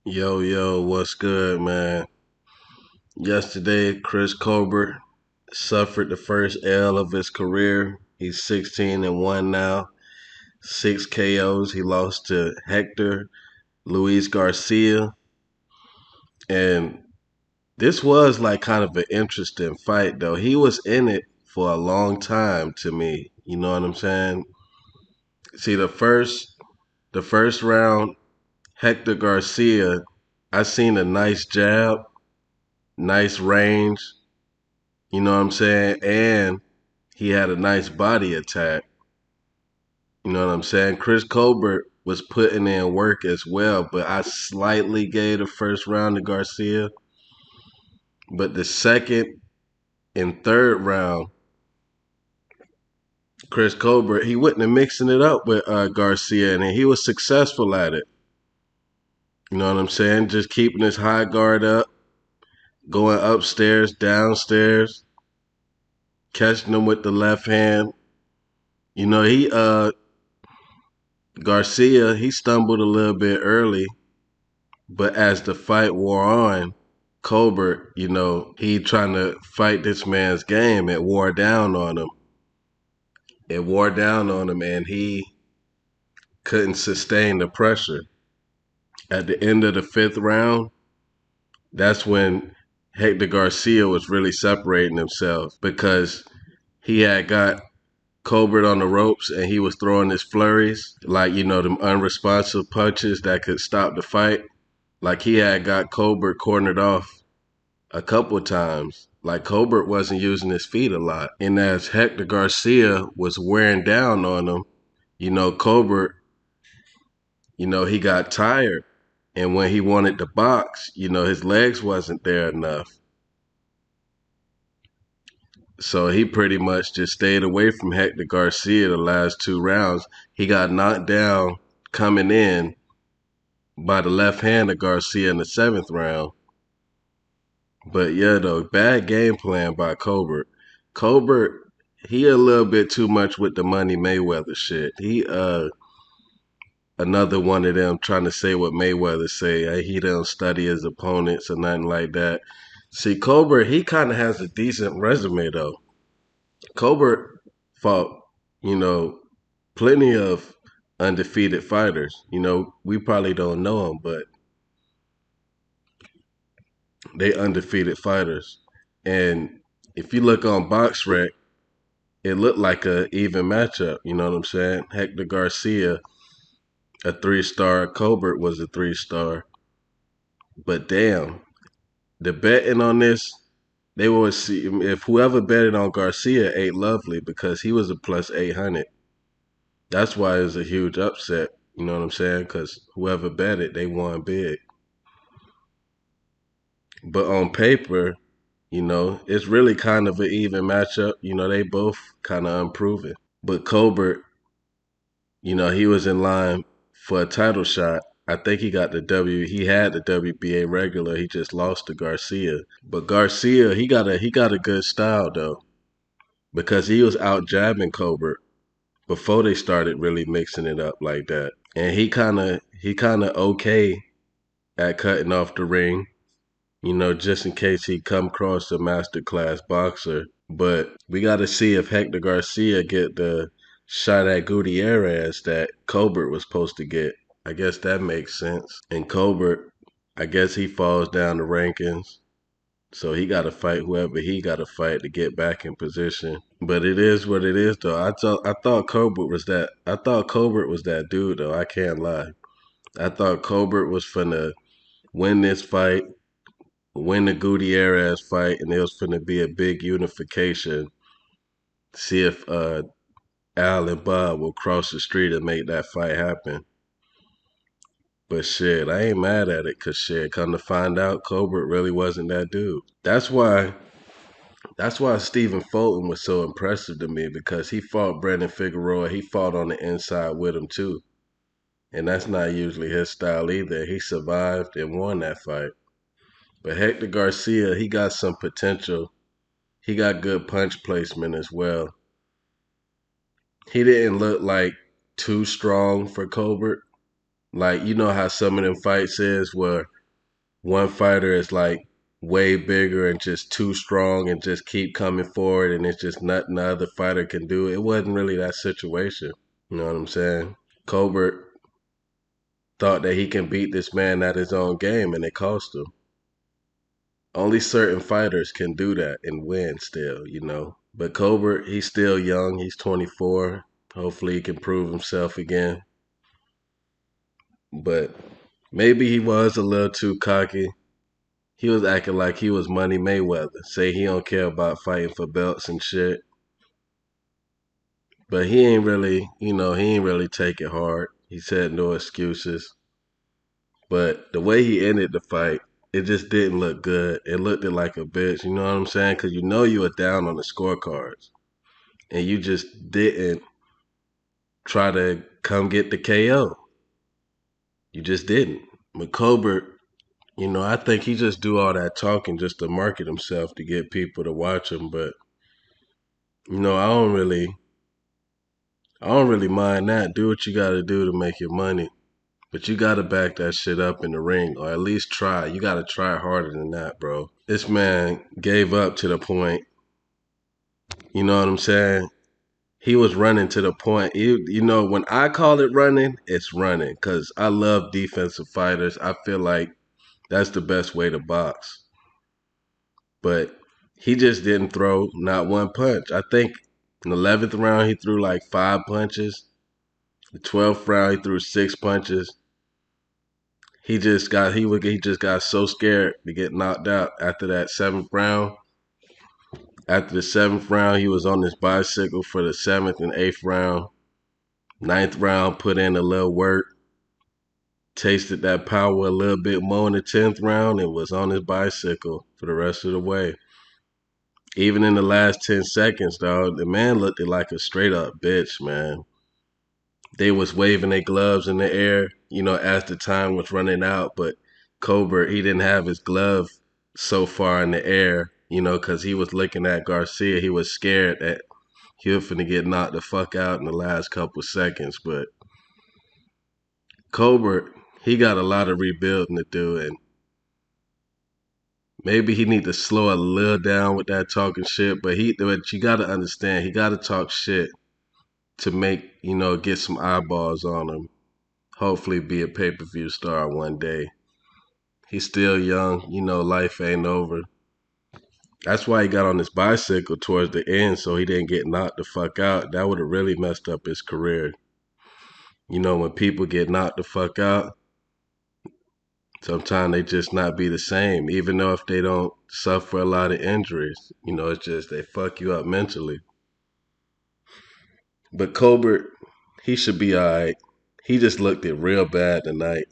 Yo, yo, what's good, man? Yesterday, Chris Colbert suffered the first L of his career. He's 16-1 now, 6 KOs. He lost to Hector Luis Garcia. And this was like kind of an interesting fight, though. He was in it for a long time to me. You know what I'm saying? See, the first round, Hector Garcia, I seen a nice jab, nice range. You know what I'm saying? And he had a nice body attack. You know what I'm saying? Chris Colbert was putting in work as well, but I slightly gave the first round to Garcia. But the second and third round, Chris Colbert, he wouldn't have mixing it up with Garcia, and he was successful at it. You know what I'm saying? Just keeping his high guard up, going upstairs, downstairs, catching him with the left hand. You know, Garcia, he stumbled a little bit early, but as the fight wore on, Colbert, he trying to fight this man's game. It wore down on him. It wore down on him, and he couldn't sustain the pressure. At the end of the fifth round, that's when Hector Garcia was really separating himself because he had got Colbert on the ropes and he was throwing his flurries, like, them unresponsive punches that could stop the fight. Like he had got Colbert cornered off a couple of times. Like Colbert wasn't using his feet a lot. And as Hector Garcia was wearing down on him, Colbert, he got tired. And when he wanted to box, his legs wasn't there enough. So he pretty much just stayed away from Hector Garcia the last two rounds. He got knocked down coming in by the left hand of Garcia in the seventh round. But yeah, though, bad game plan by Colbert. Colbert, he a little bit too much with the Money Mayweather shit. He another one of them trying to say what Mayweather say. He don't study his opponents or nothing like that. See, Colbert, he kind of has a decent resume though. Colbert fought, you know, plenty of undefeated fighters. We probably don't know them, but they undefeated fighters. And if you look on BoxRec, it looked like a even matchup. You know what I'm saying? Hector Garcia, a 3-star. Colbert was a 3-star. But damn, the betting on this, they will see if whoever betted on Garcia ate lovely because he was a plus 800. That's why it's a huge upset. You know what I'm saying? Because whoever betted, they won big. But on paper, it's really kind of an even matchup. They both kind of unproven. But Colbert, he was in line for a title shot. I think he got the W. He had the WBA regular. He just lost to Garcia. But Garcia, he got a good style though, because he was out jabbing Colbert before they started really mixing it up like that. And he kind of okay at cutting off the ring, just in case he come across a master class boxer. But we got to see if Hector Garcia get the shot at Gutierrez that Colbert was supposed to get. I guess that makes sense. And Colbert, I guess he falls down the rankings. So he got to fight whoever he got to fight to get back in position. But it is what it is, though. I thought Colbert was that. I thought Colbert was that dude, though. I can't lie. I thought Colbert was finna win this fight, win the Gutierrez fight, and it was finna be a big unification. See if Al and Bob will cross the street and make that fight happen. But shit, I ain't mad at it, cause shit, come to find out, Colbert really wasn't that dude. That's why Stephen Fulton was so impressive to me because he fought Brandon Figueroa. He fought on the inside with him too, and that's not usually his style either. He survived and won that fight. But Hector Garcia, he got some potential. He got good punch placement as well. He didn't look like too strong for Colbert, Like, you know how some of them fights is where one fighter is like way bigger and just too strong and just keep coming forward and it's just nothing the other fighter can do. It wasn't really that situation. You know what I'm saying? Colbert thought that he can beat this man at his own game and it cost him. Only certain fighters can do that and win still, you know. But Colbert, he's still young. He's 24. Hopefully he can prove himself again. But maybe he was a little too cocky. He was acting like he was Money Mayweather. Say he don't care about fighting for belts and shit. But he ain't really, he ain't really take it hard. He said no excuses. But the way he ended the fight, it just didn't look good. It looked like a bitch. You know what I'm saying? Because you know you were down on the scorecards. And you just didn't try to come get the KO. You just didn't. But Colbert, I think he just do all that talking just to market himself to get people to watch him. But I don't really mind that. Do what you got to do to make your money, but you got to back that shit up in the ring, or at least try. You got to try harder than that, bro. This man gave up to the point. You know what I'm saying? He was running to the point. When I call it running, it's running because I love defensive fighters. I feel like that's the best way to box. But he just didn't throw not one punch. I think in the 11th round he threw like 5 punches. The 12th round he threw 6 punches. He just got so scared to get knocked out after that 7th round. After the 7th round, he was on his bicycle for the 7th and 8th round. 9th round, put in a little work, tasted that power a little bit more in the 10th round, and was on his bicycle for the rest of the way. Even in the last 10 seconds, dog, the man looked like a straight up bitch, man. They was waving their gloves in the air, as the time was running out. But Colbert, he didn't have his glove so far in the air, because he was looking at Garcia. He was scared that he was finna get knocked the fuck out in the last couple seconds. But Colbert, he got a lot of rebuilding to do, and maybe he need to slow a little down with that talking shit. But you got to understand, he got to talk shit to make get some eyeballs on him. Hopefully, be a pay-per-view star one day. He's still young, life ain't over. That's why he got on his bicycle towards the end so he didn't get knocked the fuck out. That would have really messed up his career. When people get knocked the fuck out, sometimes they just not be the same, even though if they don't suffer a lot of injuries. It's just they fuck you up mentally. But Colbert, he should be all right. He just looked it real bad tonight.